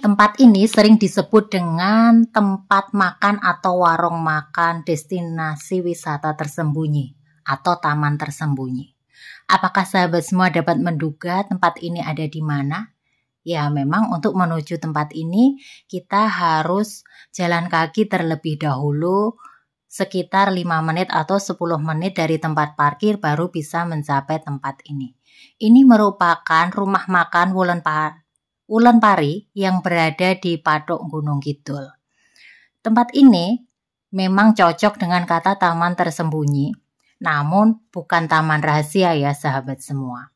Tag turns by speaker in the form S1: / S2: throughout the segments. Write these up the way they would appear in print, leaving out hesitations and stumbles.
S1: Tempat ini sering disebut dengan tempat makan atau warung makan destinasi wisata tersembunyi atau taman tersembunyi. Apakah sahabat semua dapat menduga tempat ini ada di mana? Ya, memang untuk menuju tempat ini kita harus jalan kaki terlebih dahulu sekitar 5 menit atau 10 menit dari tempat parkir baru bisa mencapai tempat ini. Ini merupakan rumah makan Wulan-Pari yang berada di Patok Gunung Kidul. Tempat ini memang cocok dengan kata taman tersembunyi, namun bukan taman rahasia ya sahabat semua.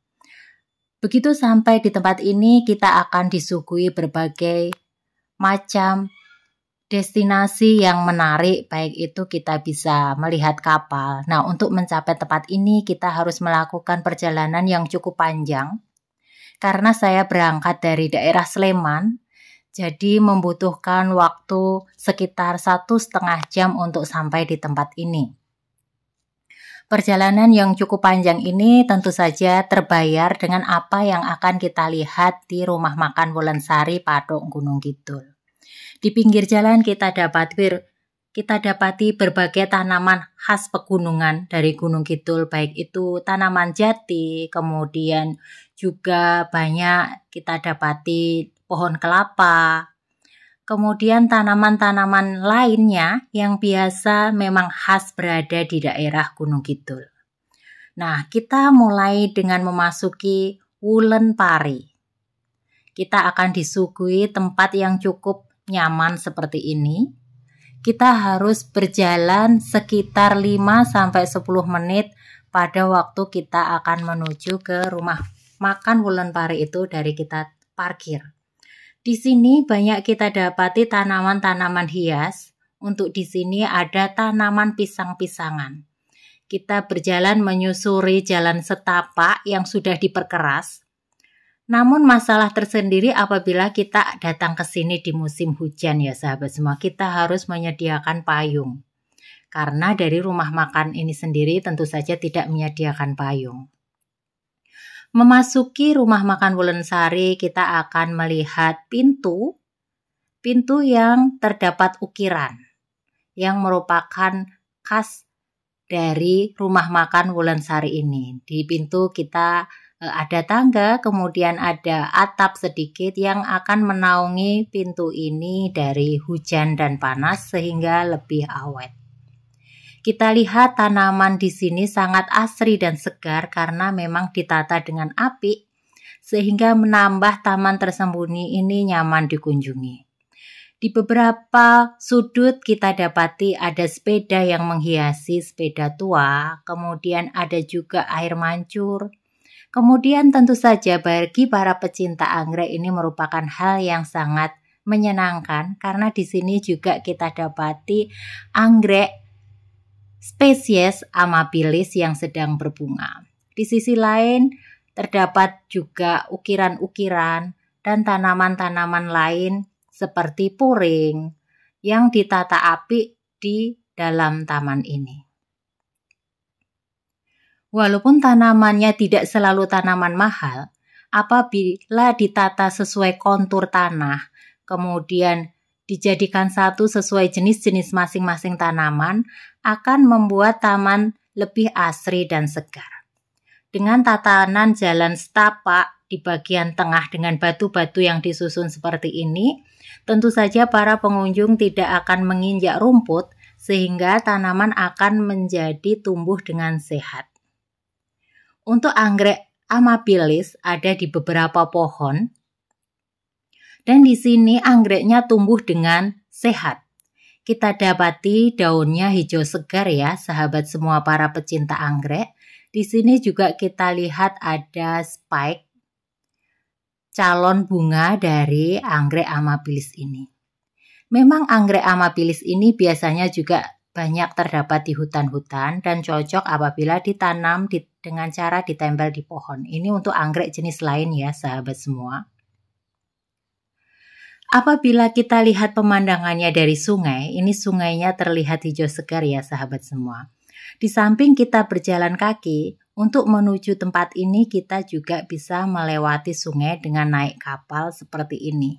S1: Begitu sampai di tempat ini kita akan disuguhi berbagai macam destinasi yang menarik, baik itu kita bisa melihat kapal. Nah, untuk mencapai tempat ini kita harus melakukan perjalanan yang cukup panjang. Karena saya berangkat dari daerah Sleman, jadi membutuhkan waktu sekitar 1,5 jam untuk sampai di tempat ini. Perjalanan yang cukup panjang ini tentu saja terbayar dengan apa yang akan kita lihat di rumah makan Wulensari Patok Gunung Kidul. Di pinggir jalan kita dapati berbagai tanaman khas pegunungan dari Gunung Kidul, baik itu tanaman jati, kemudian juga banyak kita dapati pohon kelapa, kemudian tanaman-tanaman lainnya yang biasa memang khas berada di daerah Gunung Kidul. Nah, kita mulai dengan memasuki Wulan-Pari. Kita akan disuguhi tempat yang cukup nyaman seperti ini. Kita harus berjalan sekitar 5-10 menit pada waktu kita akan menuju ke rumah makan Wulan-Pari itu dari kita parkir. Di sini banyak kita dapati tanaman-tanaman hias. Untuk di sini ada tanaman pisang-pisangan. Kita berjalan menyusuri jalan setapak yang sudah diperkeras. Namun masalah tersendiri apabila kita datang ke sini di musim hujan ya sahabat semua, kita harus menyediakan payung. Karena dari rumah makan ini sendiri tentu saja tidak menyediakan payung. Memasuki rumah makan Wulensari, kita akan melihat pintu yang terdapat ukiran yang merupakan khas dari rumah makan Wulensari ini. Di pintu kita ada tangga, kemudian ada atap sedikit yang akan menaungi pintu ini dari hujan dan panas sehingga lebih awet. Kita lihat tanaman di sini sangat asri dan segar karena memang ditata dengan apik sehingga menambah taman tersembunyi ini nyaman dikunjungi. Di beberapa sudut kita dapati ada sepeda yang menghiasi sepeda tua, kemudian ada juga air mancur. Kemudian tentu saja bagi para pecinta anggrek ini merupakan hal yang sangat menyenangkan karena di sini juga kita dapati anggrek spesies amabilis yang sedang berbunga. Di sisi lain terdapat juga ukiran-ukiran dan tanaman-tanaman lain seperti puring yang ditata apik di dalam taman ini. Walaupun tanamannya tidak selalu tanaman mahal, apabila ditata sesuai kontur tanah, kemudian dijadikan satu sesuai jenis-jenis masing-masing tanaman, akan membuat taman lebih asri dan segar. Dengan tatanan jalan setapak di bagian tengah dengan batu-batu yang disusun seperti ini, tentu saja para pengunjung tidak akan menginjak rumput sehingga tanaman akan menjadi tumbuh dengan sehat. Untuk anggrek amabilis ada di beberapa pohon dan di sini anggreknya tumbuh dengan sehat. Kita dapati daunnya hijau segar ya, sahabat semua para pecinta anggrek. Di sini juga kita lihat ada spike calon bunga dari anggrek amabilis ini. Memang anggrek amabilis ini biasanya juga banyak terdapat di hutan-hutan dan cocok apabila ditanam dengan cara ditempel di pohon. Ini untuk anggrek jenis lain ya, sahabat semua. Apabila kita lihat pemandangannya dari sungai, ini sungainya terlihat hijau segar ya sahabat semua. Di samping kita berjalan kaki, untuk menuju tempat ini kita juga bisa melewati sungai dengan naik kapal seperti ini.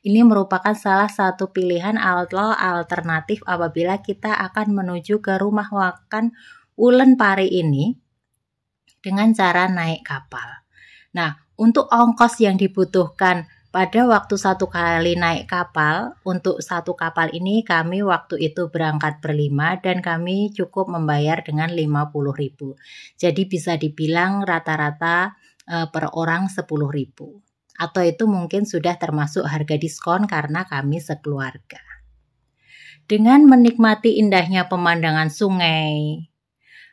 S1: Ini merupakan salah satu pilihan atau alternatif apabila kita akan menuju ke rumah makan Wulan Pari ini dengan cara naik kapal. Nah, untuk ongkos yang dibutuhkan pada waktu satu kali naik kapal, untuk satu kapal ini kami waktu itu berangkat berlima dan kami cukup membayar dengan 50.000. Jadi bisa dibilang rata-rata per orang 10.000. Atau itu mungkin sudah termasuk harga diskon karena kami sekeluarga. Dengan menikmati indahnya pemandangan sungai,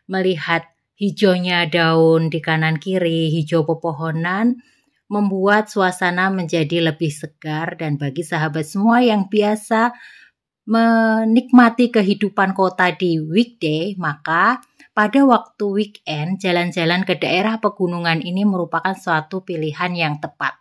S1: melihat hijaunya daun di kanan kiri, hijau pepohonan, membuat suasana menjadi lebih segar. Dan bagi sahabat semua yang biasa menikmati kehidupan kota di weekday, maka pada waktu weekend jalan-jalan ke daerah pegunungan ini merupakan suatu pilihan yang tepat.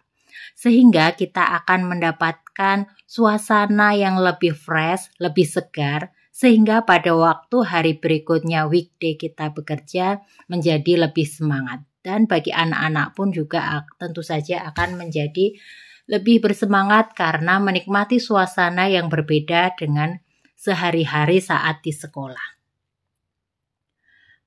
S1: Sehingga kita akan mendapatkan suasana yang lebih fresh, lebih segar, sehingga pada waktu hari berikutnya weekday kita bekerja menjadi lebih semangat. Dan bagi anak-anak pun juga tentu saja akan menjadi lebih bersemangat karena menikmati suasana yang berbeda dengan sehari-hari saat di sekolah.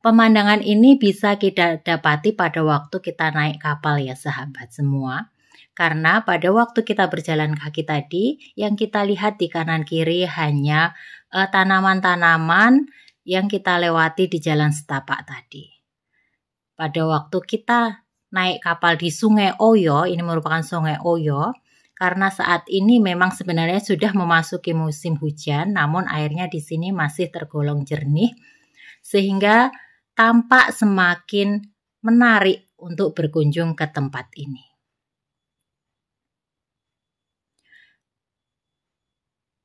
S1: Pemandangan ini bisa kita dapati pada waktu kita naik kapal ya sahabat semua. Karena pada waktu kita berjalan kaki tadi, yang kita lihat di kanan kiri hanya tanaman-tanaman yang kita lewati di jalan setapak tadi. Pada waktu kita naik kapal di Sungai Oyo, ini merupakan Sungai Oyo, karena saat ini memang sebenarnya sudah memasuki musim hujan, namun airnya di sini masih tergolong jernih, sehingga tampak semakin menarik untuk berkunjung ke tempat ini.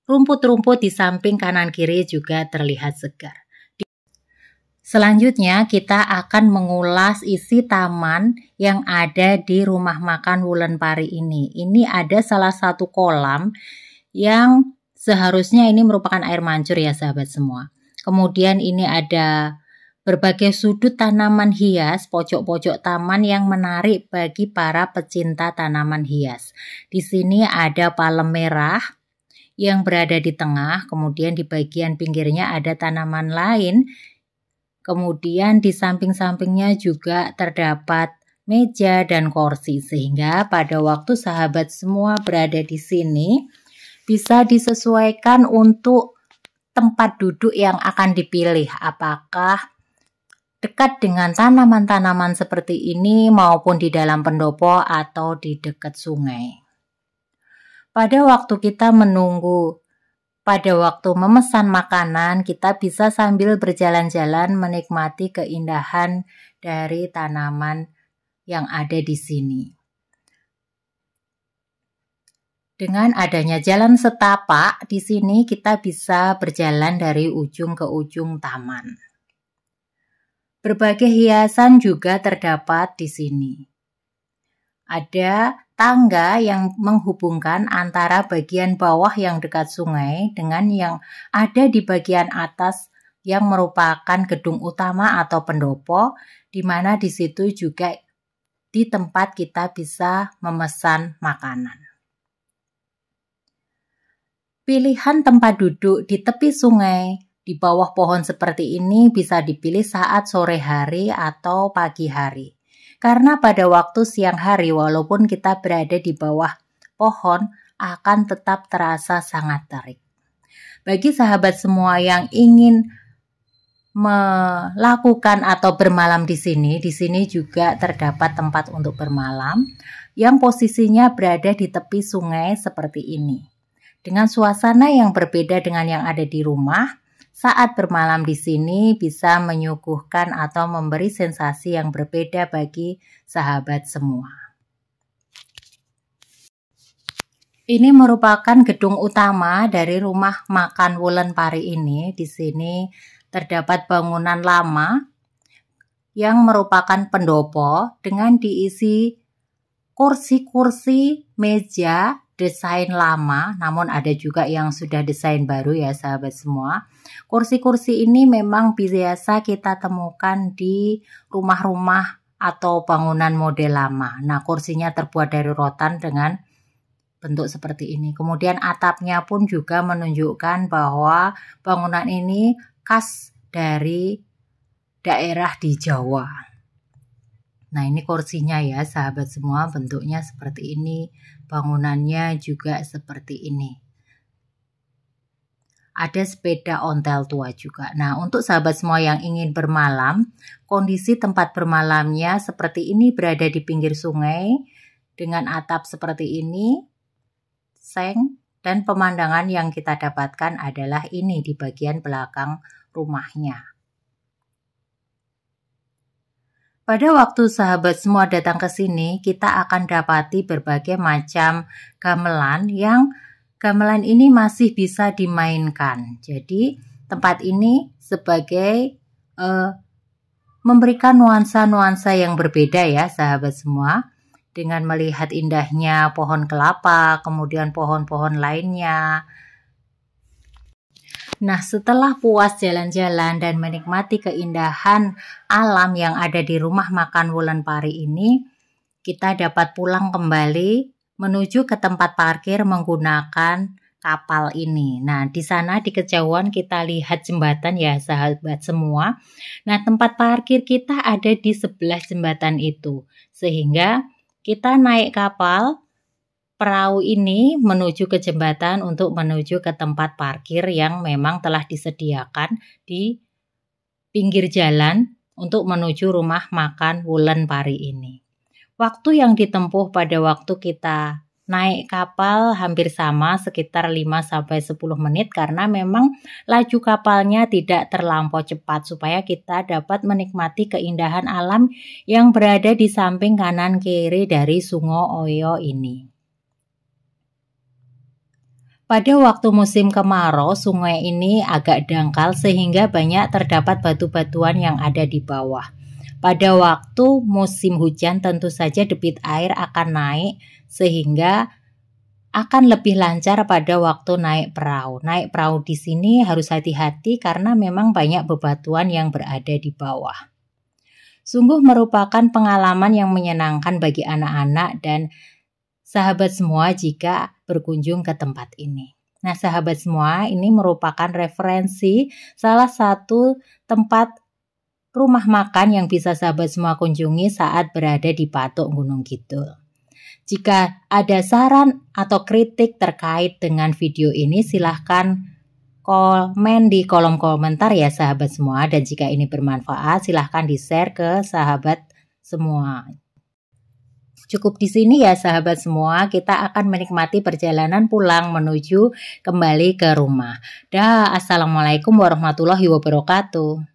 S1: Rumput-rumput di samping kanan kiri juga terlihat segar. Selanjutnya kita akan mengulas isi taman yang ada di rumah makan Wulan Pari ini. Ini ada salah satu kolam yang seharusnya ini merupakan air mancur ya sahabat semua. Kemudian ini ada berbagai sudut tanaman hias, pojok-pojok taman yang menarik bagi para pecinta tanaman hias. Di sini ada palem merah yang berada di tengah, kemudian di bagian pinggirnya ada tanaman lain. Kemudian di samping-sampingnya juga terdapat meja dan kursi, sehingga pada waktu sahabat semua berada di sini bisa disesuaikan untuk tempat duduk yang akan dipilih. Apakah dekat dengan tanaman-tanaman seperti ini maupun di dalam pendopo atau di dekat sungai. Pada waktu kita menunggu, pada waktu memesan makanan, kita bisa sambil berjalan-jalan menikmati keindahan dari tanaman yang ada di sini. Dengan adanya jalan setapak, di sini kita bisa berjalan dari ujung ke ujung taman. Berbagai hiasan juga terdapat di sini. Ada tangga yang menghubungkan antara bagian bawah yang dekat sungai dengan yang ada di bagian atas yang merupakan gedung utama atau pendopo, di mana di situ juga di tempat kita bisa memesan makanan. Pilihan tempat duduk di tepi sungai di bawah pohon seperti ini bisa dipilih saat sore hari atau pagi hari. Karena pada waktu siang hari walaupun kita berada di bawah pohon akan tetap terasa sangat terik. Bagi sahabat semua yang ingin melakukan atau bermalam di sini juga terdapat tempat untuk bermalam yang posisinya berada di tepi sungai seperti ini. Dengan suasana yang berbeda dengan yang ada di rumah, saat bermalam di sini bisa menyuguhkan atau memberi sensasi yang berbeda bagi sahabat semua. Ini merupakan gedung utama dari rumah makan Wulan Pari ini. Di sini terdapat bangunan lama yang merupakan pendopo dengan diisi kursi-kursi, meja, desain lama, namun ada juga yang sudah desain baru ya sahabat semua. Kursi-kursi ini memang biasa kita temukan di rumah-rumah atau bangunan model lama. Nah, kursinya terbuat dari rotan dengan bentuk seperti ini. Kemudian atapnya pun juga menunjukkan bahwa bangunan ini khas dari daerah di Jawa. Nah, ini kursinya ya sahabat semua, bentuknya seperti ini. Bangunannya juga seperti ini. Ada sepeda ontel tua juga. Nah, untuk sahabat semua yang ingin bermalam, kondisi tempat bermalamnya seperti ini, berada di pinggir sungai dengan atap seperti ini, seng, dan pemandangan yang kita dapatkan adalah ini di bagian belakang rumahnya. Pada waktu sahabat semua datang ke sini, kita akan dapati berbagai macam gamelan yang gamelan ini masih bisa dimainkan. Jadi tempat ini sebagai memberikan nuansa-nuansa yang berbeda ya sahabat semua. Dengan melihat indahnya pohon kelapa, kemudian pohon-pohon lainnya. Nah, setelah puas jalan-jalan dan menikmati keindahan alam yang ada di rumah makan Wulandari ini, kita dapat pulang kembali menuju ke tempat parkir menggunakan kapal ini. Nah, di sana di kejauhan kita lihat jembatan ya sahabat semua. Nah, tempat parkir kita ada di sebelah jembatan itu. Sehingga kita naik kapal perahu ini menuju ke jembatan untuk menuju ke tempat parkir yang memang telah disediakan di pinggir jalan untuk menuju rumah makan Wulandari ini. Waktu yang ditempuh pada waktu kita naik kapal hampir sama, sekitar 5-10 menit, karena memang laju kapalnya tidak terlampau cepat supaya kita dapat menikmati keindahan alam yang berada di samping kanan kiri dari Sungai Oyo ini. Pada waktu musim kemarau, sungai ini agak dangkal sehingga banyak terdapat batu-batuan yang ada di bawah. Pada waktu musim hujan tentu saja debit air akan naik sehingga akan lebih lancar pada waktu naik perahu. Naik perahu di sini harus hati-hati karena memang banyak bebatuan yang berada di bawah. Sungguh merupakan pengalaman yang menyenangkan bagi anak-anak dan sahabat semua jika berkunjung ke tempat ini. Nah, sahabat semua, ini merupakan referensi salah satu tempat rumah makan yang bisa sahabat semua kunjungi saat berada di Patok Gunung Kidul. Jika ada saran atau kritik terkait dengan video ini, silahkan komen di kolom komentar ya sahabat semua. Dan jika ini bermanfaat, silahkan di-share ke sahabat semua. Cukup di sini ya sahabat semua, kita akan menikmati perjalanan pulang menuju kembali ke rumah. Assalamualaikum warahmatullahi wabarakatuh.